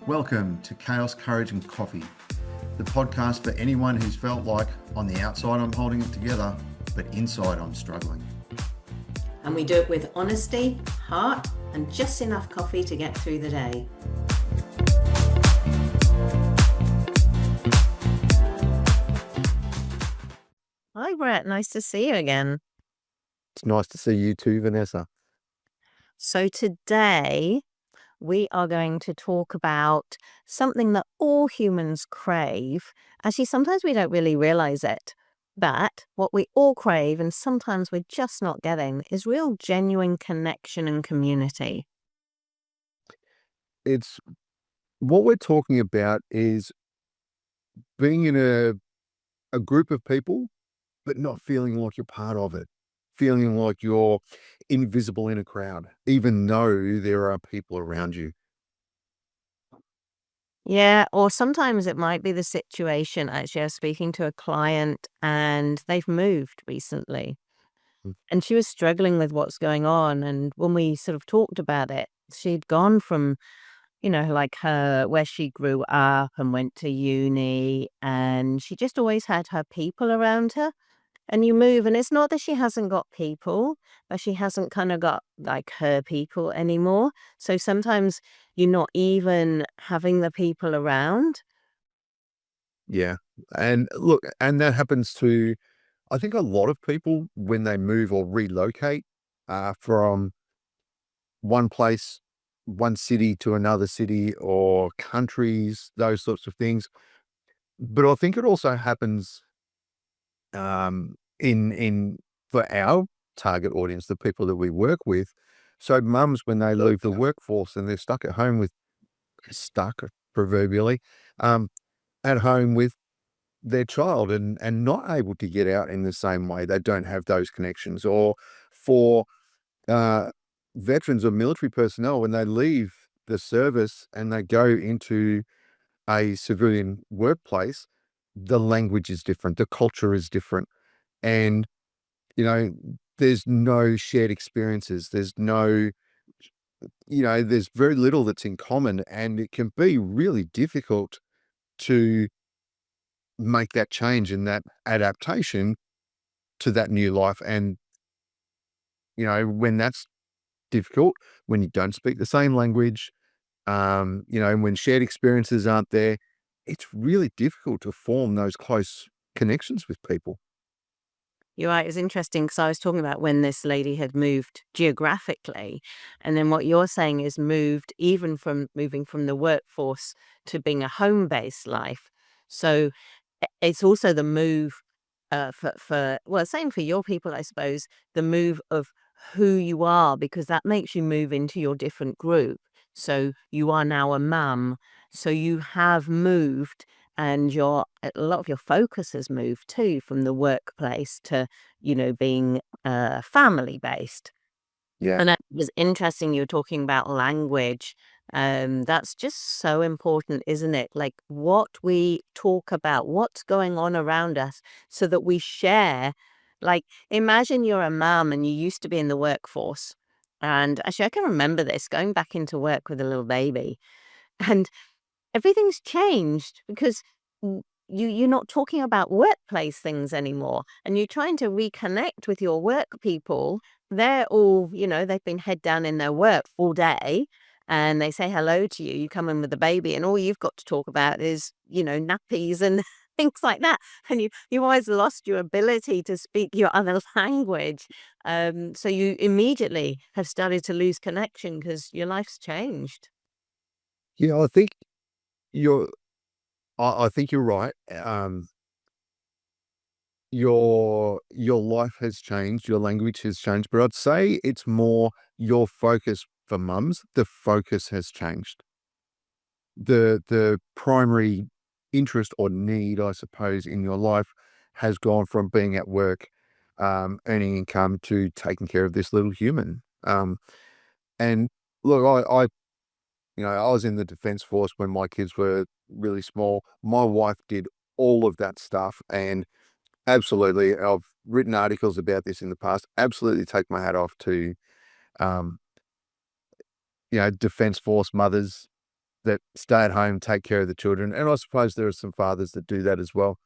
Welcome to Chaos, Courage and Coffee, the podcast for anyone who's felt like on the outside I'm holding it together, but inside I'm struggling. And we do it with honesty, heart, and just enough coffee to get through the day. Hi, Brett. Nice to see you again. It's nice to see you too, Vanessa. So today we are going to talk about something that all humans crave. Actually, sometimes we don't really realize it, but what we all crave, and sometimes we're just not getting, is real genuine connection and community. It's what we're talking about is being in a group of people, but not feeling like you're part of it, feeling like you're invisible in a crowd, even though there are people around you. Yeah, or sometimes it might be the situation. Actually, I was speaking to a client and they've moved recently. Mm. And she was struggling with what's going on. And when we sort of talked about it, she'd gone from, like where she grew up and went to uni, and she just always had her people around her. And you move, and it's not that she hasn't got people, but she hasn't kind of got like her people anymore. So sometimes you're not even having the people around. Yeah. And look, and that happens to, I think, a lot of people when they move or relocate from one place, one city to another city or countries, those sorts of things. But I think it also happens in for our target audience, the people that we work with. So mums, when they leave the workforce and they're stuck at home with stuck proverbially, um, at home with their child and not able to get out in the same way, they don't have those connections. Or for uh, veterans or military personnel, when they leave the service and they go into a civilian workplace, the language is different, the culture is different. And, there's no shared experiences. There's no, there's very little that's in common. And it can be really difficult to make that change and that adaptation to that new life. And, when that's difficult, when you don't speak the same language, when shared experiences aren't there, it's really difficult to form those close connections with people. You're right. It's interesting because I was talking about when this lady had moved geographically. And then what you're saying is even from moving from the workforce to being a home based life. So it's also the move well, same for your people, I suppose, the move of who you are, because that makes you move into your different group. So you are now a mum. So you have moved, and a lot of your focus has moved too from the workplace to, being family based. Yeah. And it was interesting you were talking about language. That's just so important, isn't it? Like what we talk about, what's going on around us, so that we share. Like, imagine you're a mum and you used to be in the workforce. And actually, I can remember this going back into work with a little baby. And everything's changed because you're not talking about workplace things anymore, and you're trying to reconnect with your work people. They're all, they've been head down in their work all day, and they say hello to you. You come in with the baby, and all you've got to talk about is, nappies and things like that. And you always lost your ability to speak your other language. So you immediately have started to lose connection because your life's changed. Yeah, you're I think you're right. Your life has changed, your language has changed, but I'd say it's more your focus for mums. The focus has changed. The primary interest or need, I suppose, in your life has gone from being at work, earning income to taking care of this little human. And look, I was in the Defence Force when my kids were really small. My wife did all of that stuff, and absolutely, I've written articles about this in the past. Absolutely take my hat off to, um, Defence Force mothers. that stay at home, take care of the children. And I suppose there are some fathers that do that as well,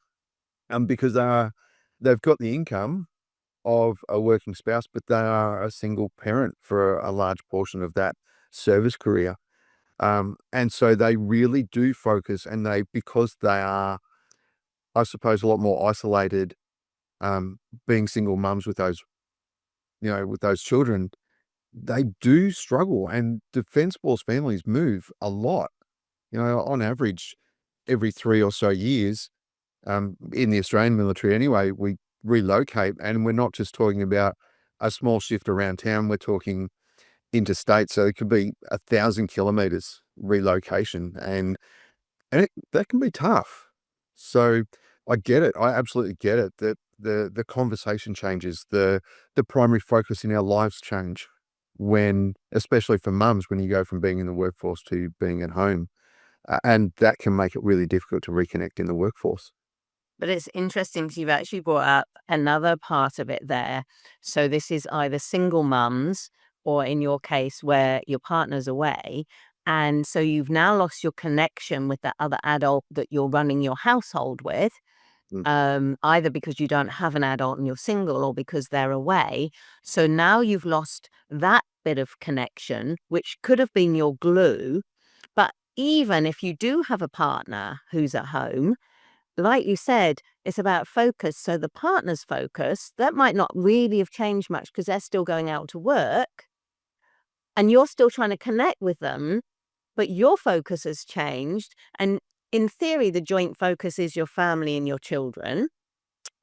because they've got the income of a working spouse, but they are a single parent for a large portion of that service career. And so they really do focus, and because they are, I suppose, a lot more isolated, being single mums with those, with those children, they do struggle. And Defence Force families move a lot, on average, every 3 or so years, in the Australian military anyway, we relocate, and we're not just talking about a small shift around town, we're talking interstate. So it could be 1,000 kilometers relocation, and that can be tough. So I get it. I absolutely get it, that the conversation changes, the primary focus in our lives change when, especially for mums, when you go from being in the workforce to being at home. And that can make it really difficult to reconnect in the workforce. But it's interesting because you've actually brought up another part of it there. So this is either single mums, or in your case where your partner's away. And so you've now lost your connection with that other adult that you're running your household with, either because you don't have an adult and you're single, or because they're away. So now you've lost that bit of connection, which could have been your glue. But even if you do have a partner who's at home, like you said, it's about focus. So the partner's focus, that might not really have changed much because they're still going out to work and you're still trying to connect with them, but your focus has changed. And in theory, the joint focus is your family and your children.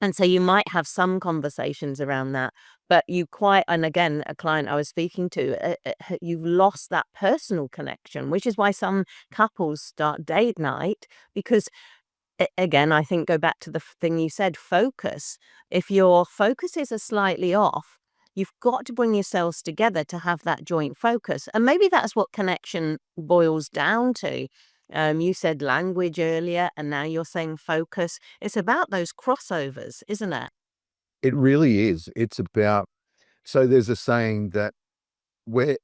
And so you might have some conversations around that, but and again, a client I was speaking to, you've lost that personal connection, which is why some couples start date night, because again, I think, go back to the thing you said, focus. If your focuses are slightly off, you've got to bring yourselves together to have that joint focus. And maybe that's what connection boils down to. You said language earlier, and now you're saying focus. It's about those crossovers, isn't it? It really is. It's about, so there's a saying that where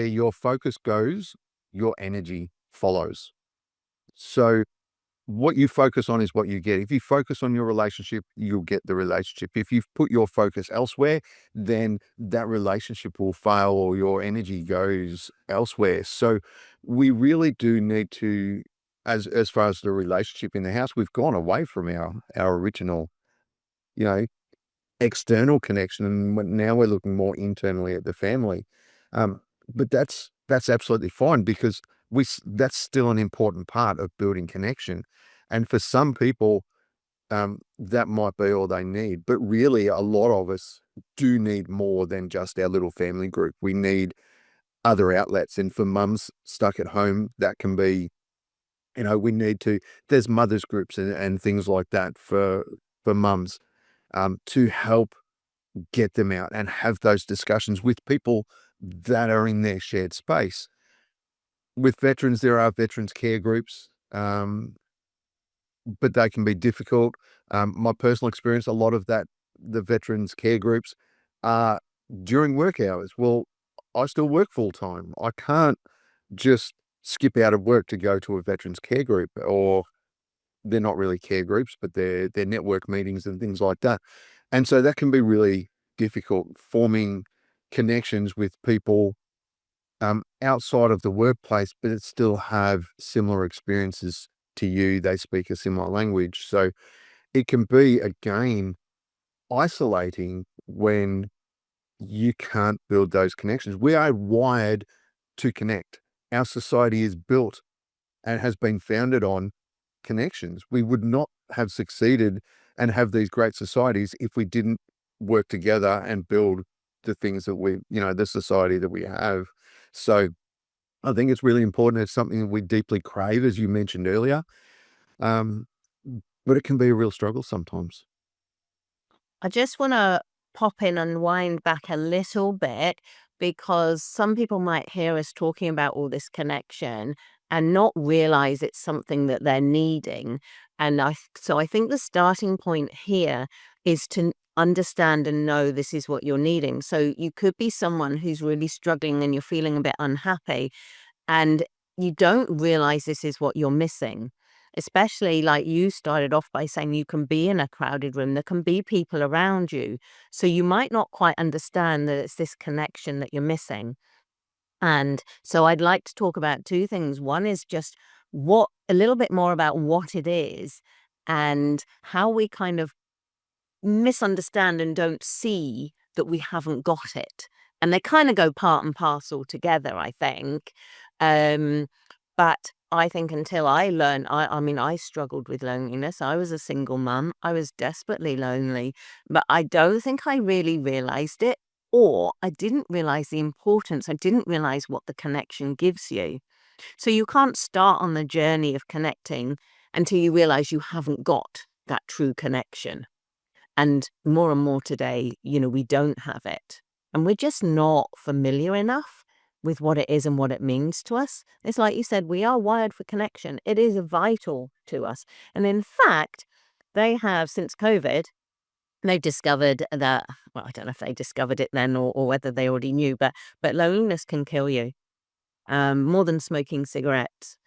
your focus goes, your energy follows. So what you focus on is what you get. If you focus on your relationship, you'll get the relationship. If you've put your focus elsewhere, then that relationship will fail or your energy goes elsewhere. So we really do need to, as far as the relationship in the house, we've gone away from our original, external connection, and now we're looking more internally at the family. But that's absolutely fine, because that's still an important part of building connection. And for some people, that might be all they need. But really, a lot of us do need more than just our little family group. We need other outlets. And for mums stuck at home, that can be, there's mothers groups and things like that for mums, to help get them out and have those discussions with people that are in their shared space. With veterans, there are veterans care groups, but they can be difficult. My personal experience, a lot of the veterans care groups are during work hours. Well, I still work full time. I can't just skip out of work to go to a veterans care group, or they're not really care groups, but they're network meetings and things like that. And so that can be really difficult, forming connections with people outside of the workplace, but it still have similar experiences to you. They speak a similar language. So it can be, again, isolating when you can't build those connections. We are wired to connect. Our society is built and has been founded on connections. We would not have succeeded and have these great societies if we didn't work together and build the things that the society that we have. So I think it's really important. It's something that we deeply crave, as you mentioned earlier. But it can be a real struggle sometimes. I just want to pop in and wind back a little bit, because some people might hear us talking about all this connection and not realize it's something that they're needing. And so I think the starting point here is to understand and know this is what you're needing. So you could be someone who's really struggling and you're feeling a bit unhappy. And you don't realize this is what you're missing. Especially like you started off by saying you can be in a crowded room, there can be people around you. So you might not quite understand that it's this connection that you're missing. And so I'd like to talk about two things. One is just a little bit more about what it is and how we kind of misunderstand and don't see that we haven't got it. And they kind of go part and parcel together, I think. But I think until I learned, I mean, I struggled with loneliness. I was a single mum. I was desperately lonely, but I don't think I really realized it, or I didn't realize the importance. I didn't realize what the connection gives you. So you can't start on the journey of connecting until you realize you haven't got that true connection. And more today, we don't have it. And we're just not familiar enough with what it is and what it means to us. It's like you said, we are wired for connection. It is vital to us. And in fact, they have, since COVID, they've discovered that, well, I don't know if they discovered it then or whether they already knew, but loneliness can kill you more than smoking cigarettes,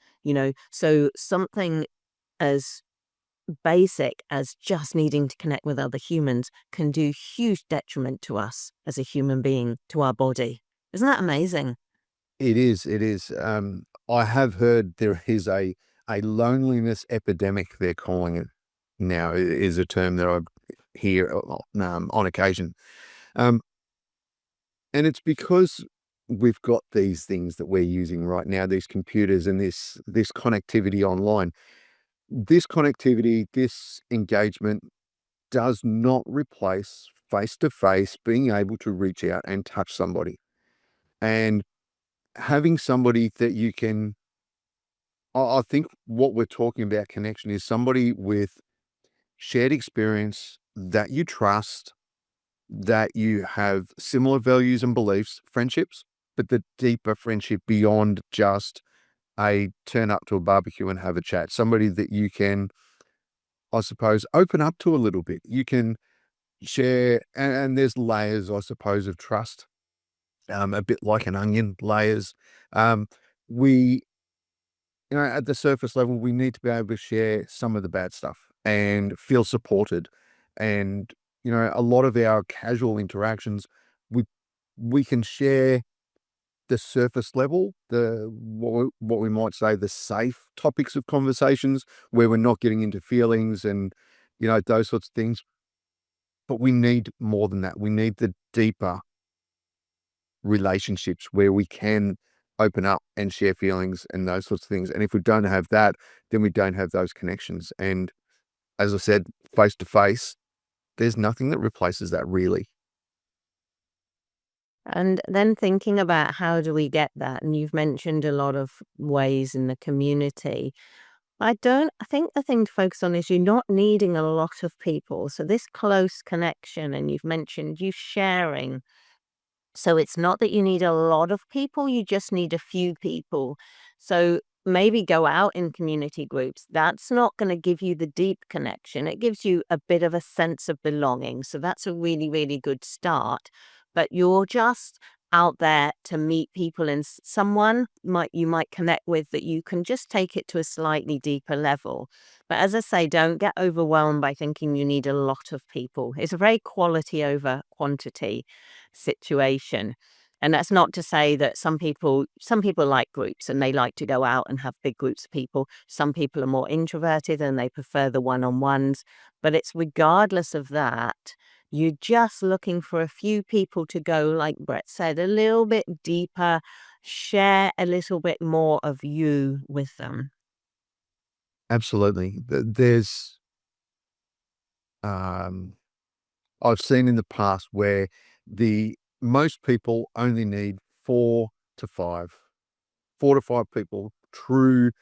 So something as basic as just needing to connect with other humans can do huge detriment to us as a human being, to our body. Isn't that amazing? It is. It is. I have heard there is a loneliness epidemic. They're calling it now. It is a term that I hear on occasion, and it's because we've got these things that we're using right now, these computers and this connectivity online. This connectivity, this engagement does not replace face-to-face being able to reach out and touch somebody. And having somebody that you can, I think what we're talking about connection is somebody with shared experience that you trust, that you have similar values and beliefs, friendships, but the deeper friendship beyond just a turn up to a barbecue and have a chat. Somebody that you can, I suppose, open up to a little bit. You can share, and there's layers, I suppose, of trust, a bit like an onion, layers. We, at the surface level, we need to be able to share some of the bad stuff and feel supported. And, a lot of our casual interactions, we can share the surface level, what we might say, the safe topics of conversations where we're not getting into feelings and, those sorts of things. But we need more than that. We need the deeper relationships where we can open up and share feelings and those sorts of things. And if we don't have that, then we don't have those connections. And as I said, face to face, there's nothing that replaces that, really. And then thinking about how do we get that? And you've mentioned a lot of ways in the community. I think the thing to focus on is you're not needing a lot of people. So this close connection, and you've mentioned you sharing. So it's not that you need a lot of people, you just need a few people. So maybe go out in community groups. That's not going to give you the deep connection. It gives you a bit of a sense of belonging. So that's a really, really good start. But you're just out there to meet people and someone you might connect with that you can just take it to a slightly deeper level. But as I say, don't get overwhelmed by thinking you need a lot of people. It's a very quality over quantity situation. And that's not to say that some people like groups and they like to go out and have big groups of people. Some people are more introverted and they prefer the one-on-ones. But it's regardless of that, you're just looking for a few people to go, like Brett said, a little bit deeper, share a little bit more of you with them. Absolutely. There's, I've seen in the past where most people only need 4 to 5 people, true,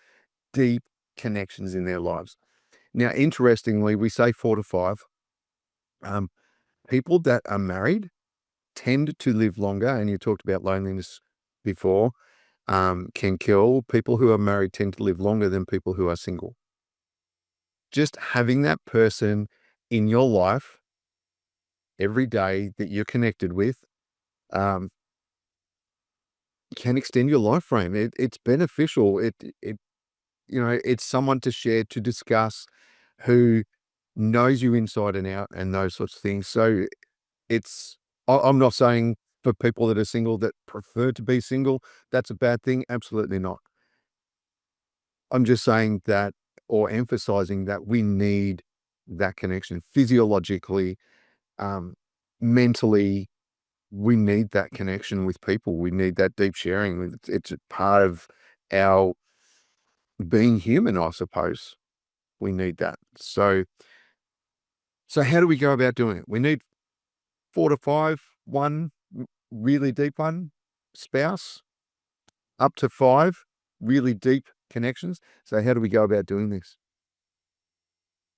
deep connections in their lives. Now, interestingly, we say 4 to 5. People that are married tend to live longer, and you talked about loneliness before, can kill. People who are married tend to live longer than people who are single. Just having that person in your life every day that you're connected with, can extend your life frame. It's beneficial. It's someone to share, to discuss, who knows you inside and out and those sorts of things. So I'm not saying for people that are single that prefer to be single, that's a bad thing. Absolutely not. I'm just saying that, or emphasizing that we need that connection physiologically, mentally. We need that connection with people. We need that deep sharing. It's a part of our being human, I suppose. We need that. So how do we go about doing it? We need 4 to 5, one really deep one, spouse, up to 5 really deep connections. So how do we go about doing this?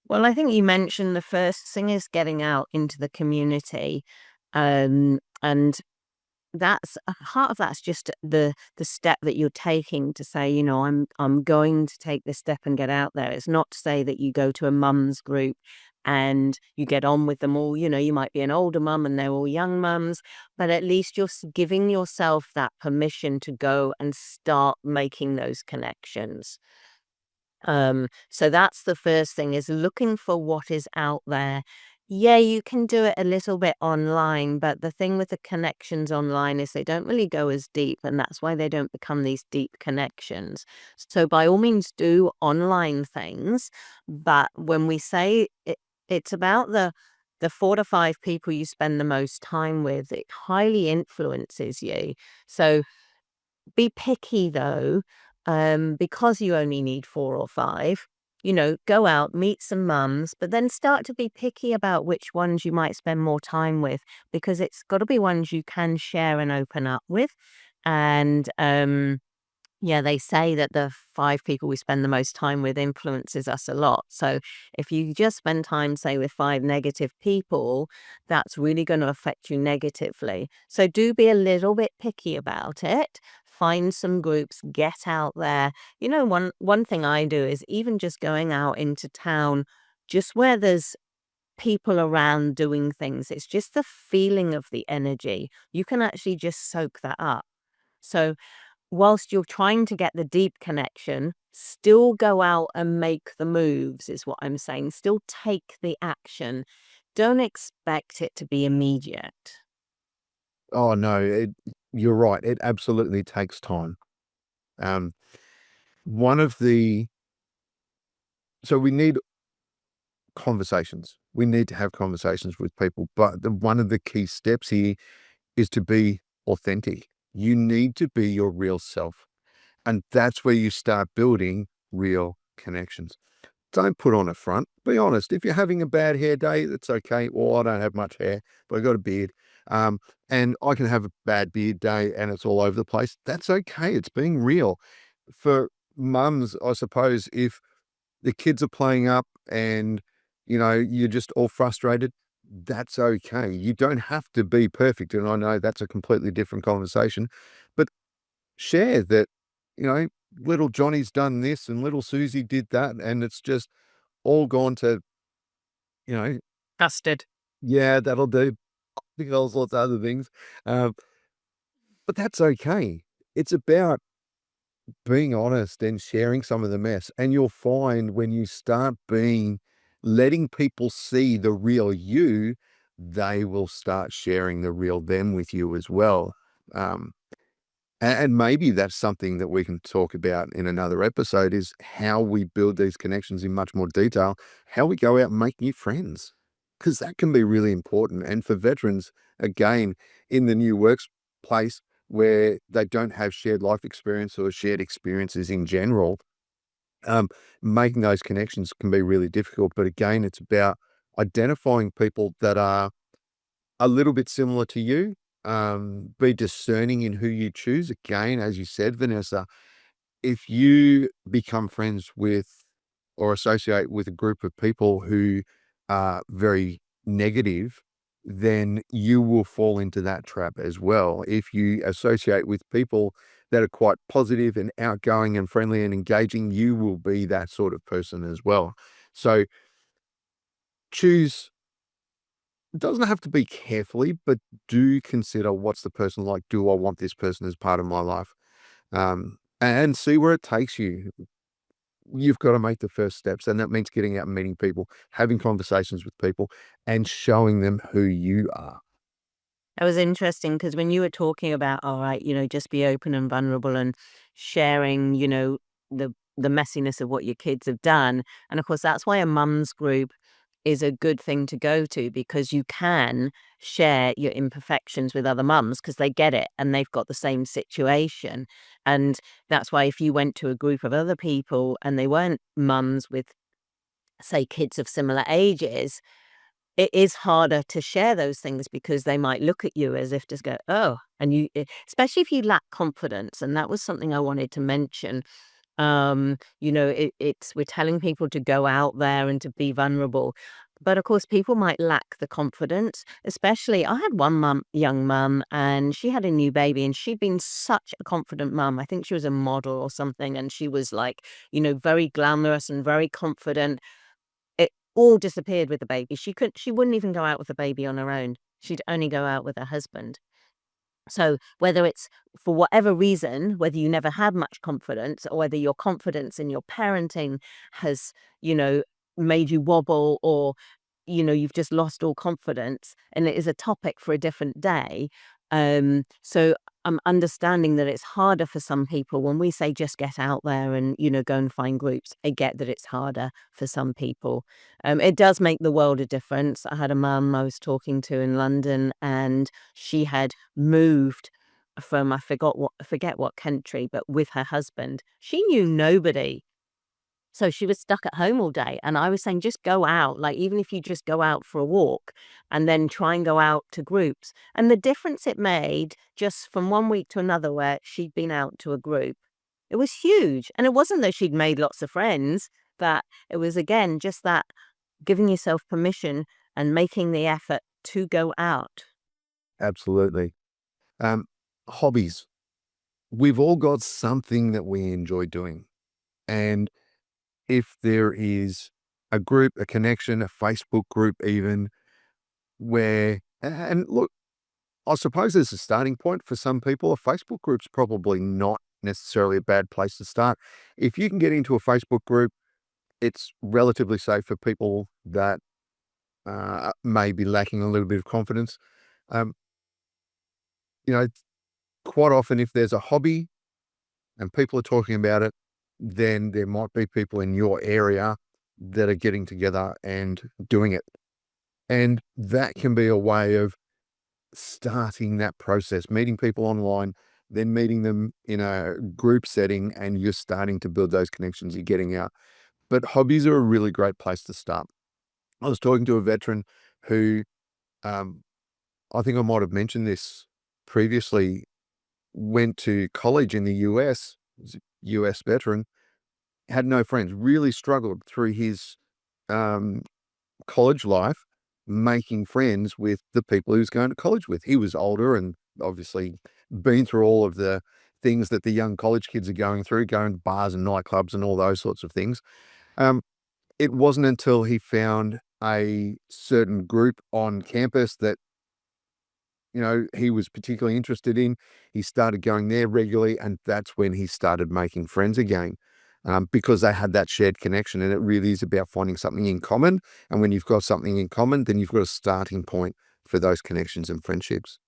Well, I think you mentioned the first thing is getting out into the community. And that's a part of that's just the step that you're taking to say, I'm going to take this step and get out there. It's not to say that you go to a mum's group and you get on with them all. You might be an older mum and they're all young mums, but at least you're giving yourself that permission to go and start making those connections. So that's the first thing, is looking for what is out there. Yeah, you can do it a little bit online, but the thing with the connections online is they don't really go as deep, and that's why they don't become these deep connections. So by all means, do online things, but when we say it's about the 4 to 5 people you spend the most time with, it highly influences you. So be picky though, because you only need 4 or 5. Go out, meet some mums, but then start to be picky about which ones you might spend more time with, because it's got to be ones you can share and open up with. And yeah, they say that the 5 people we spend the most time with influences us a lot. So if you just spend time, say, with 5 negative people, that's really going to affect you negatively. So do be a little bit picky about it. Find some groups, get out there. One thing I do is even just going out into town, just where there's people around doing things. It's just the feeling of the energy. You can actually just soak that up. So whilst you're trying to get the deep connection, still go out and make the moves, is what I'm saying. Still take the action. Don't expect it to be immediate. Oh no, you're right. It absolutely takes time. Um, one of the so we need conversations. We need to have conversations with people, but one of the key steps here is to be authentic. You need to be your real self, and that's where you start building real connections. Don't put on a front. Be honest. If you're having a bad hair day, that's okay. Well, I don't have much hair, but I got a beard. And I can have a bad beard day and it's all over the place. That's okay. It's being real. For mums, I suppose, if the kids are playing up and, you're just all frustrated, that's okay. You don't have to be perfect. And I know that's a completely different conversation, but share that, little Johnny's done this and little Susie did that. And it's just all gone to, you know, Custard. yeah, that'll do. All sorts of other things. Um, but that's okay. It's about being honest and sharing some of the mess. And you'll find when you start letting people see the real you, they will start sharing the real them with you as well. Um, and maybe that's something that we can talk about in another episode, is how we build these connections in much more detail, how we go out and make new friends, because that can be really important. And for veterans, again, in the new workplace where they don't have shared life experience or shared experiences in general, making those connections can be really difficult. But again, it's about identifying people that are a little bit similar to you. Be discerning in who you choose. Again, as you said, Vanessa, if you become friends with or associate with a group of people who are very negative, then you will fall into that trap as well. If you associate with people that are quite positive and outgoing and friendly and engaging, you will be that sort of person as well. So choose It doesn't have to be carefully, but do consider what's the person like. Do I want this person as part of my life? And see where it takes you. You've got to make the first steps, and that means getting out and meeting people, having conversations with people, and showing them who you are. That was interesting because when you were talking about, all right, just be open and vulnerable and sharing, the messiness of what your kids have done. And of course, that's why a mum's group is a good thing to go to, because you can share your imperfections with other mums because they get it and they've got the same situation. And that's why if you went to a group of other people and they weren't mums with, say, kids of similar ages, it is harder to share those things because they might look at you as if to go, oh, and especially if you lack confidence. And that was something I wanted to mention. We're telling people to go out there and to be vulnerable. But of course, people might lack the confidence, especially I had one young mum, and she had a new baby, and she'd been such a confident mum. I think she was a model or something. And she was like, very glamorous and very confident. It all disappeared with the baby. She wouldn't even go out with the baby on her own. She'd only go out with her husband. So whether it's for whatever reason, whether you never had much confidence, or whether your confidence in your parenting has, you know, made you wobble, or, you've just lost all confidence, and it is a topic for a different day. So I'm understanding that it's harder for some people when we say just get out there and, go and find groups. I get that it's harder for some people. It does make the world a difference. I had a mum I was talking to in London, and she had moved from I forget what country, but with her husband. She knew nobody. So she was stuck at home all day. And I was saying, just go out, like even if you just go out for a walk and then try and go out to groups. And the difference it made just from one week to another where she'd been out to a group, it was huge. And it wasn't that she'd made lots of friends, but it was again just that giving yourself permission and making the effort to go out. Absolutely. Um, Hobbies. We've all got something that we enjoy doing. And if there is a group, a connection, a Facebook group, even where, and look, I suppose there's a starting point for some people. A Facebook group's probably not necessarily a bad place to start. If you can get into a Facebook group, it's relatively safe for people that may be lacking a little bit of confidence. Um, you know, quite often, if there's a hobby and people are talking about it, then there might be people in your area that are getting together and doing it. And that can be a way of starting that process, meeting people online, then meeting them in a group setting, and you're starting to build those connections, you're getting out. But hobbies are a really great place to start. I was talking to a veteran who, um, I think I might have mentioned this previously, went to college in the US, was a US veteran, had no friends, really struggled through his um, college life, making friends with the people he was going to college with. He was older and obviously been through all of the things that the young college kids are going through, going to bars and nightclubs and all those sorts of things. Um, it wasn't until he found a certain group on campus that he was particularly interested in. He started going there regularly, and that's when he started making friends again, because they had that shared connection. And it really is about finding something in common. And when you've got something in common, then you've got a starting point for those connections and friendships.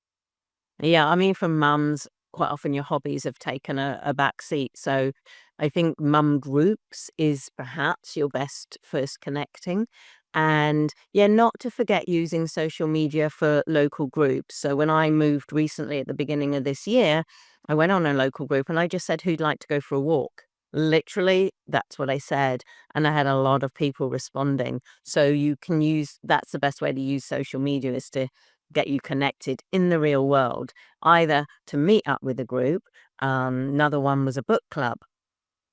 Yeah, I mean, for mums, quite often your hobbies have taken a back seat. So I think mum groups is perhaps your best first connecting. And yeah, not to forget using social media for local groups. So when I moved recently at the beginning of this year, I went on a local group and I just said, who'd like to go for a walk? Literally, that's what I said. And I had a lot of people responding. So that's the best way to use social media, is to get you connected in the real world, either to meet up with a group. Another one was a book club.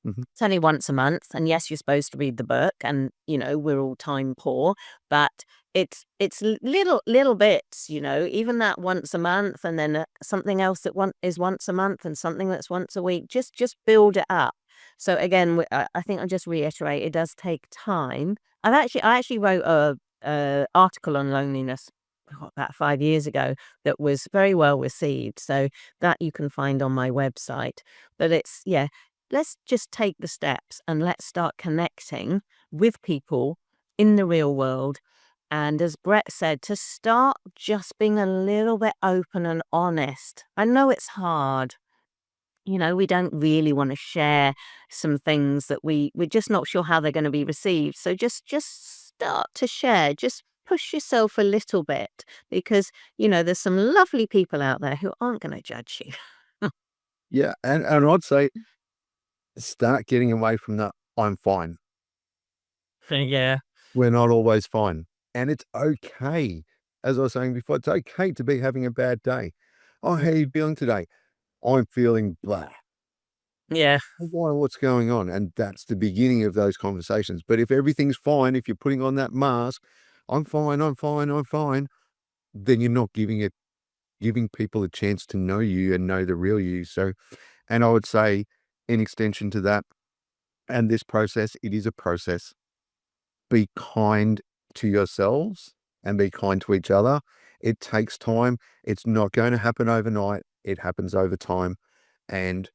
Mhm. It's only once a month, and yes, you're supposed to read the book, and we're all time poor, but it's little bits, even that once a month, and then something else that is once a month, and something that's once a week. Just build it up. So again, I think I'll just reiterate, it does take time. I actually wrote a article on loneliness about 5 years ago that was very well received. So that you can find on my website. But it's, yeah, let's just take the steps and let's start connecting with people in the real world. And as Brett said, to start just being a little bit open and honest. I know it's hard. We don't really want to share some things that we're just not sure how they're going to be received. So just start to share. Just push yourself a little bit because, there's some lovely people out there who aren't going to judge you. Yeah. And I'd say start getting away from the I'm fine. Yeah. We're not always fine. And it's okay. As I was saying before, it's okay to be having a bad day. Oh, how are you feeling today? I'm feeling blah. Yeah. Why? What's going on? And that's the beginning of those conversations. But if everything's fine, if you're putting on that mask, I'm fine, I'm fine, I'm fine, then you're not giving people a chance to know you and know the real you. So, and I would say in extension to that, and this process, it is a process. Be kind to yourselves and be kind to each other. It takes time. It's not going to happen overnight. It happens over time. And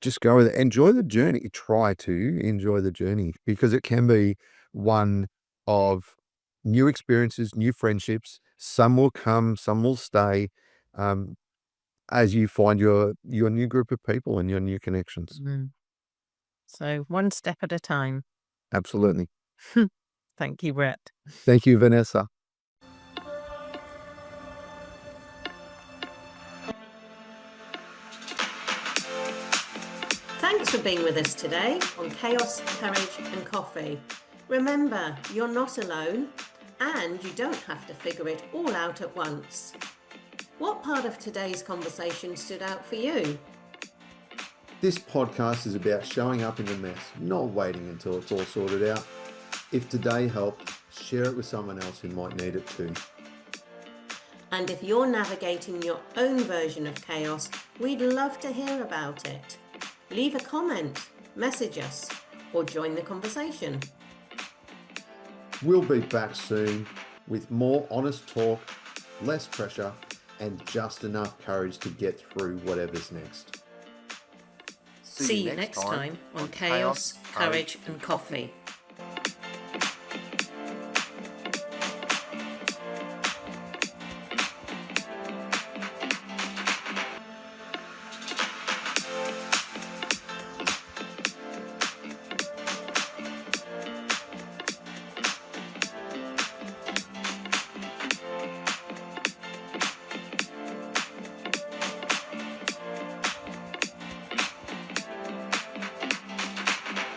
just go with it. Enjoy the journey. Try to enjoy the journey because it can be one of new experiences, new friendships. Some will come, some will stay, as you find your new group of people and your new connections. So one step at a time. Absolutely. Thank you, Brett. Thank you, Vanessa. Thanks for being with us today on Chaos, Courage and Coffee. Remember, you're not alone and you don't have to figure it all out at once. What part of today's conversation stood out for you? This podcast is about showing up in the mess, not waiting until it's all sorted out. If today helped, share it with someone else who might need it too. And if you're navigating your own version of chaos, we'd love to hear about it. Leave a comment, message us, or join the conversation. We'll be back soon with more honest talk, less pressure, and just enough courage to get through whatever's next. See you next time on Chaos, Courage and Coffee.